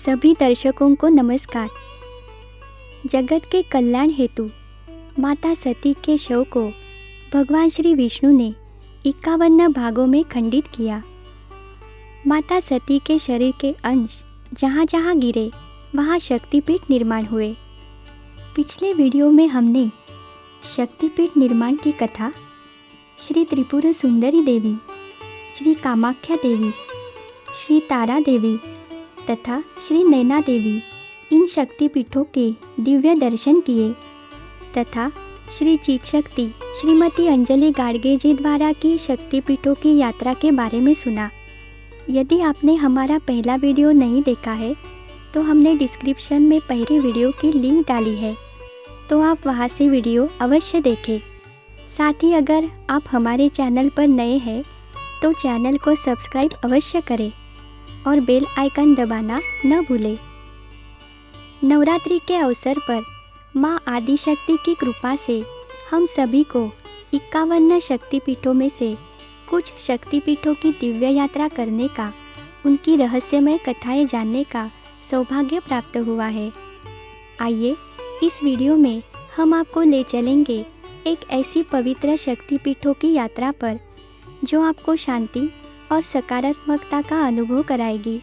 सभी दर्शकों को नमस्कार। जगत के कल्याण हेतु माता सती के शव को भगवान श्री विष्णु ने 51 भागों में खंडित किया। माता सती के शरीर के अंश जहाँ जहाँ गिरे वहाँ शक्तिपीठ निर्माण हुए। पिछले वीडियो में हमने शक्तिपीठ निर्माण की कथा श्री त्रिपुर सुंदरी देवी, श्री कामाख्या देवी, श्री तारा देवी तथा श्री नैना देवी इन शक्तिपीठों के दिव्य दर्शन किए तथा श्री चित शक्ति श्रीमती अंजलि गाडगे जी द्वारा की शक्तिपीठों की यात्रा के बारे में सुना। यदि आपने हमारा पहला वीडियो नहीं देखा है तो हमने डिस्क्रिप्शन में पहले वीडियो की लिंक डाली है, तो आप वहां से वीडियो अवश्य देखें। साथ ही अगर आप हमारे चैनल पर नए हैं तो चैनल को सब्सक्राइब अवश्य करें और बेल आइकन दबाना न भूलें। नवरात्रि के अवसर पर माँ आदिशक्ति की कृपा से हम सभी को 51 शक्तिपीठों में से कुछ शक्तिपीठों की दिव्य यात्रा करने का, उनकी रहस्यमय कथाएं जानने का सौभाग्य प्राप्त हुआ है। आइए इस वीडियो में हम आपको ले चलेंगे एक ऐसी पवित्र शक्तिपीठों की यात्रा पर जो आपको शांति और सकारात्मकता का अनुभव कराएगी।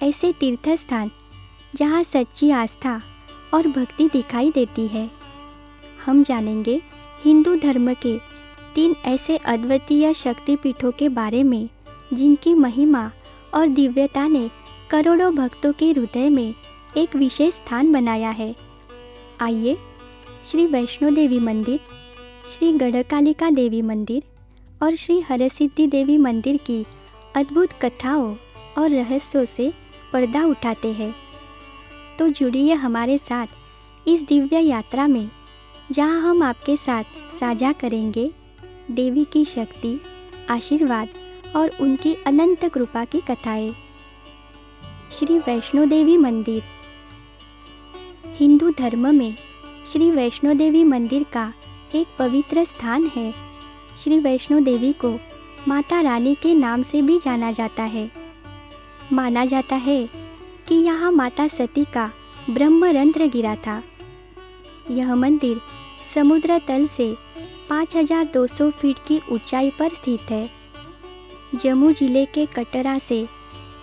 ऐसे तीर्थ स्थान जहाँ सच्ची आस्था और भक्ति दिखाई देती है। हम जानेंगे हिंदू धर्म के 3 ऐसे अद्वितीय शक्तिपीठों के बारे में जिनकी महिमा और दिव्यता ने करोड़ों भक्तों के हृदय में एक विशेष स्थान बनाया है। आइए श्री वैष्णो देवी मंदिर, श्री गढ़कालिका देवी मंदिर और श्री हरसिद्धि देवी मंदिर की अद्भुत कथाओं और रहस्यों से पर्दा उठाते हैं। तो जुड़िए हमारे साथ इस दिव्य यात्रा में, जहां हम आपके साथ साझा करेंगे देवी की शक्ति, आशीर्वाद और उनकी अनंत कृपा की कथाएं। श्री वैष्णो देवी मंदिर। हिंदू धर्म में श्री वैष्णो देवी मंदिर का एक पवित्र स्थान है। श्री वैष्णो देवी को माता रानी के नाम से भी जाना जाता है। माना जाता है कि यहाँ माता सती का ब्रह्मरंध्र गिरा था। यह मंदिर समुद्र तल से 5200 फीट की ऊंचाई पर स्थित है। जम्मू जिले के कटरा से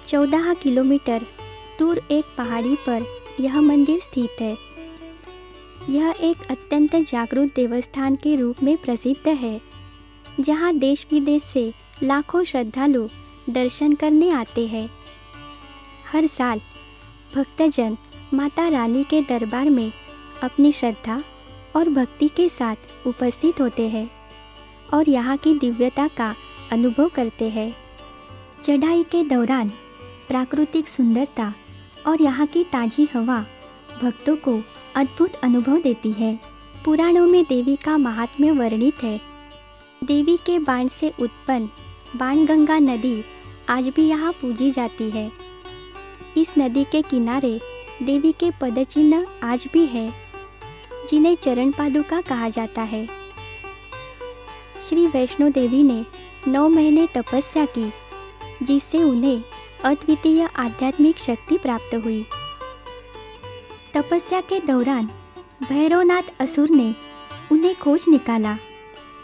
14 किलोमीटर दूर एक पहाड़ी पर यह मंदिर स्थित है। यह एक अत्यंत जागृत देवस्थान के रूप में प्रसिद्ध है, जहां देश विदेश से लाखों श्रद्धालु दर्शन करने आते हैं। हर साल भक्तजन माता रानी के दरबार में अपनी श्रद्धा और भक्ति के साथ उपस्थित होते हैं और यहाँ की दिव्यता का अनुभव करते हैं। चढ़ाई के दौरान प्राकृतिक सुंदरता और यहाँ की ताज़ी हवा भक्तों को अद्भुत अनुभव देती है। पुराणों में देवी का महात्म्य वर्णित है। देवी के बाण से उत्पन्न बाणगंगा नदी आज भी यहाँ पूजी जाती है। इस नदी के किनारे देवी के पदचिन्ह आज भी है, जिन्हें चरण पादुका कहा जाता है। श्री वैष्णो देवी ने 9 महीने तपस्या की, जिससे उन्हें अद्वितीय आध्यात्मिक शक्ति प्राप्त हुई। तपस्या के दौरान भैरवनाथ असुर ने उन्हें खोज निकाला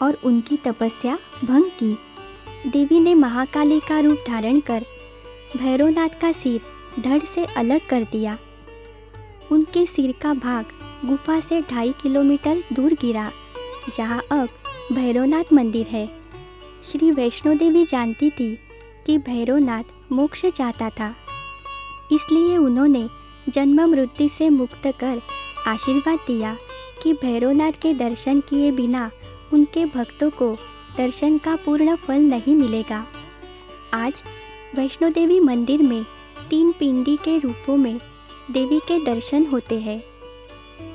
और उनकी तपस्या भंग की। देवी ने महाकाली का रूप धारण कर भैरवनाथ का सिर धड़ से अलग कर दिया। उनके सिर का भाग गुफा से 2.5 किलोमीटर दूर गिरा, जहां अब भैरवनाथ मंदिर है। श्री वैष्णो देवी जानती थी कि भैरवनाथ मोक्ष चाहता था, इसलिए उन्होंने जन्म मृत्यु से मुक्त कर आशीर्वाद दिया कि भैरवनाथ के दर्शन किए बिना उनके भक्तों को दर्शन का पूर्ण फल नहीं मिलेगा। आज वैष्णो देवी मंदिर में 3 पिंडी के रूपों में देवी के दर्शन होते हैं।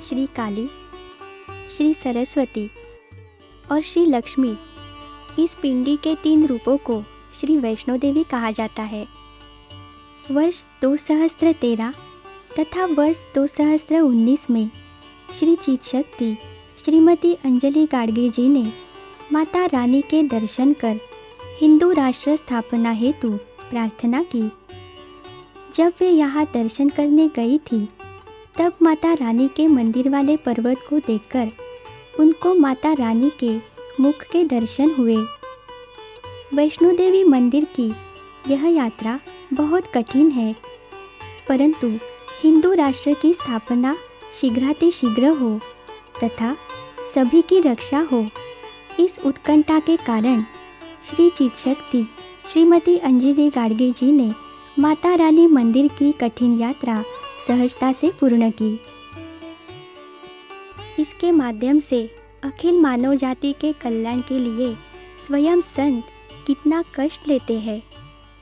श्री काली, श्री सरस्वती और श्री लक्ष्मी। इस पिंडी के 3 रूपों को श्री वैष्णो देवी कहा जाता है। वर्ष 2013 तथा वर्ष 2019 में श्री चित शक्ति श्रीमती अंजलि गाडगे जी ने माता रानी के दर्शन कर हिंदू राष्ट्र स्थापना हेतु प्रार्थना की। जब वे यहाँ दर्शन करने गई थी तब माता रानी के मंदिर वाले पर्वत को देखकर उनको माता रानी के मुख के दर्शन हुए। वैष्णो देवी मंदिर की यह यात्रा बहुत कठिन है, परंतु हिंदू राष्ट्र की स्थापना शीघ्रातिशीघ्र हो तथा सभी की रक्षा हो, इस उत्कंठा के कारण श्री चित्शक्ति श्रीमती अंजलि गाडगे जी ने माता रानी मंदिर की कठिन यात्रा सहजता से पूर्ण की। इसके माध्यम से अखिल मानव जाति के कल्याण के लिए स्वयं संत कितना कष्ट लेते हैं,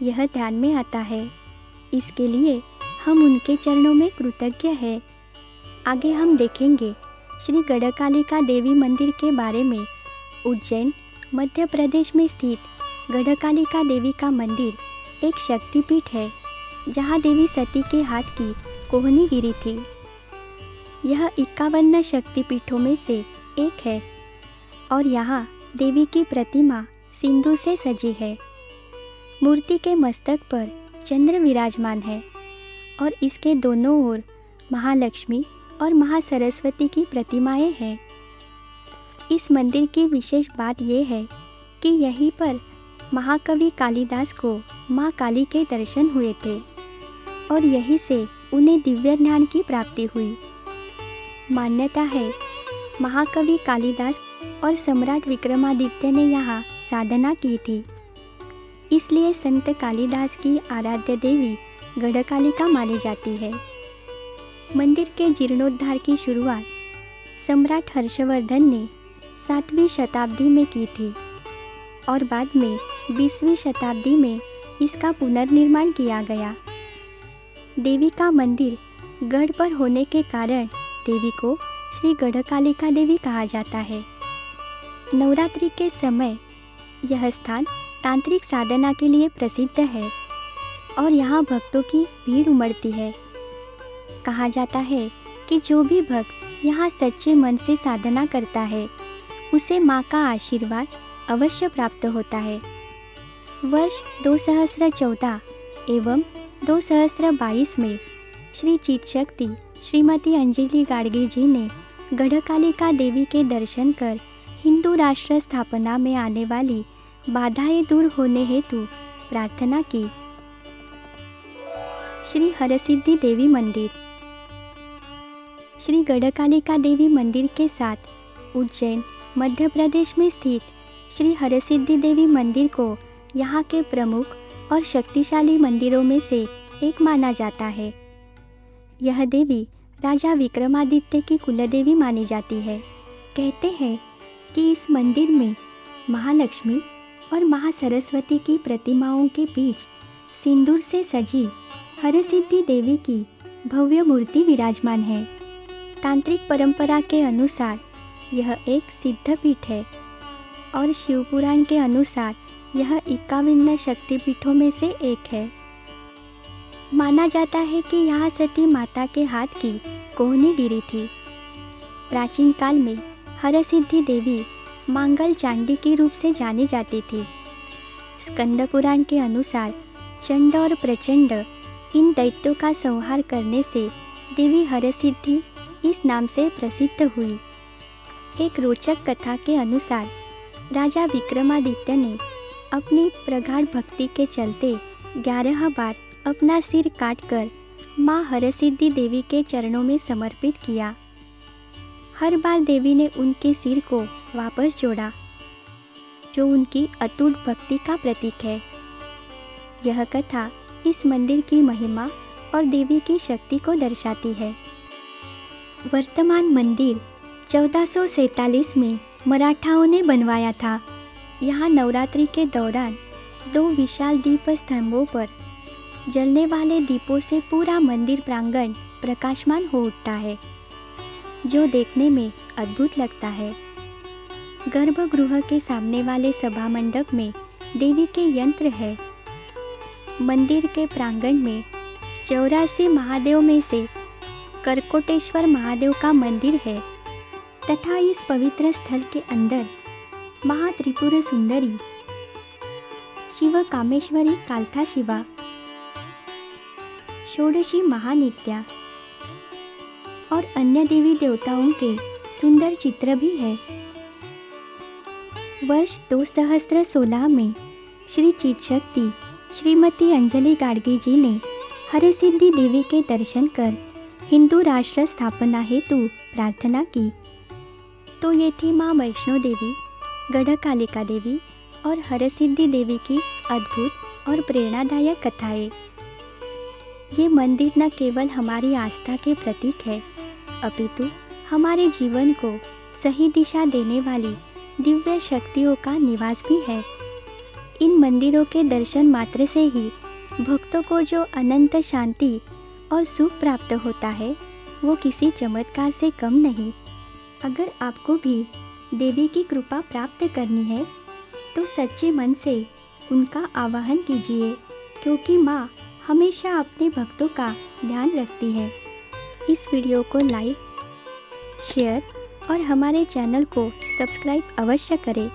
यह ध्यान में आता है। इसके लिए हम उनके चरणों में कृतज्ञ हैं। आगे हम देखेंगे श्री गढ़कालिका देवी मंदिर के बारे में। उज्जैन मध्य प्रदेश में स्थित गढ़कालिका देवी का मंदिर एक शक्तिपीठ है, जहाँ देवी सती के हाथ की कोहनी गिरी थी। यह 51 शक्तिपीठों में से एक है और यहाँ देवी की प्रतिमा सिंदूर से सजी है। मूर्ति के मस्तक पर चंद्र विराजमान है और इसके दोनों ओर महालक्ष्मी और महासरस्वती की प्रतिमाएं हैं। इस मंदिर की विशेष बात यह है कि यहीं पर महाकवि कालिदास को माँ काली के दर्शन हुए थे और यहीं से उन्हें दिव्य ज्ञान की प्राप्ति हुई। मान्यता है महाकवि कालिदास और सम्राट विक्रमादित्य ने यहाँ साधना की थी, इसलिए संत कालिदास की आराध्य देवी गढ़कालिका मानी जाती है। मंदिर के जीर्णोद्धार की शुरुआत सम्राट हर्षवर्धन ने 7वीं शताब्दी में की थी और बाद में 20वीं शताब्दी में इसका पुनर्निर्माण किया गया। देवी का मंदिर गढ़ पर होने के कारण देवी को श्री गढ़कालिका देवी कहा जाता है। नवरात्रि के समय यह स्थान तांत्रिक साधना के लिए प्रसिद्ध है और यहाँ भक्तों की भीड़ उमड़ती है। कहा जाता है कि जो भी भक्त यहाँ सच्चे मन से साधना करता है उसे माँ का आशीर्वाद अवश्य प्राप्त होता है। वर्ष 2014 एवं 2022 में श्री चित्शक्ति श्रीमती अंजलि गाडगे जी ने गढ़कालिका देवी के दर्शन कर हिंदू राष्ट्र स्थापना में आने वाली बाधाएं दूर होने हेतु प्रार्थना की। श्री हरसिद्धि देवी मंदिर। श्री गढ़कालिका देवी मंदिर के साथ उज्जैन मध्य प्रदेश में स्थित श्री हरसिद्धि देवी मंदिर को यहाँ के प्रमुख और शक्तिशाली मंदिरों में से एक माना जाता है। यह देवी राजा विक्रमादित्य की कुलदेवी मानी जाती है। कहते हैं कि इस मंदिर में महालक्ष्मी और महासरस्वती की प्रतिमाओं के बीच सिंदूर से सजी हरसिद्धि देवी की भव्य मूर्ति विराजमान है। तांत्रिक परंपरा के अनुसार यह एक सिद्धपीठ है और शिवपुराण के अनुसार यह 51 शक्तिपीठों में से एक है। माना जाता है कि यहाँ सती माता के हाथ की कोहनी गिरी थी। प्राचीन काल में हरसिद्धि देवी मांगल चांडी के रूप से जानी जाती थी। स्कंद पुराण के अनुसार चंड और प्रचंड इन दैत्यों का संहार करने से देवी हरसिद्धि इस नाम से प्रसिद्ध हुई। एक रोचक कथा के अनुसार राजा विक्रमादित्य ने अपनी प्रगाढ़ भक्ति के चलते 11 बार अपना सिर काटकर माँ हरसिद्धि देवी के चरणों में समर्पित किया। हर बार देवी ने उनके सिर को वापस जोड़ा, जो उनकी अटूट भक्ति का प्रतीक है। यह कथा इस मंदिर की महिमा और देवी की शक्ति को दर्शाती है। वर्तमान मंदिर 1447 में मराठाओं ने बनवाया था। यहाँ नवरात्रि के दौरान 2 विशाल दीप स्तंभों पर जलने वाले दीपों से पूरा मंदिर प्रांगण प्रकाशमान हो उठता है, जो देखने में अद्भुत लगता है। गर्भगृह के सामने वाले सभा मंडप में देवी के यंत्र है। मंदिर के प्रांगण में 84 महादेव में से करकोटेश्वर महादेव का मंदिर है तथा इस पवित्र स्थल के अंदर महात्रिपुर सुंदरी, शिव कामेश्वरी कालथा शिवा, षोडशी महानित्या और अन्य देवी देवताओं के सुंदर चित्र भी है। वर्ष 2016 में श्री चित्शक्ति श्रीमती अंजलि गाडगे जी ने हरसिद्धि देवी के दर्शन कर हिंदू राष्ट्र स्थापना हेतु प्रार्थना की। तो ये थी माँ वैष्णो देवी, गढ़कालिका देवी और हरसिद्धि देवी की अद्भुत और प्रेरणादायक कथाएं। ये मंदिर न केवल हमारी आस्था के प्रतीक है, अपितु हमारे जीवन को सही दिशा देने वाली दिव्य शक्तियों का निवास भी है। इन मंदिरों के दर्शन मात्र से ही भक्तों को जो अनंत शांति और सुख प्राप्त होता है, वो किसी चमत्कार से कम नहीं। अगर आपको भी देवी की कृपा प्राप्त करनी है तो सच्चे मन से उनका आवाहन कीजिए, क्योंकि माँ हमेशा अपने भक्तों का ध्यान रखती है। इस वीडियो को लाइक, शेयर और हमारे चैनल को सब्सक्राइब अवश्य करें,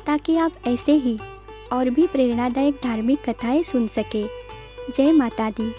ताकि आप ऐसे ही और भी प्रेरणादायक धार्मिक कथाएं सुन सकें। जय माता दी।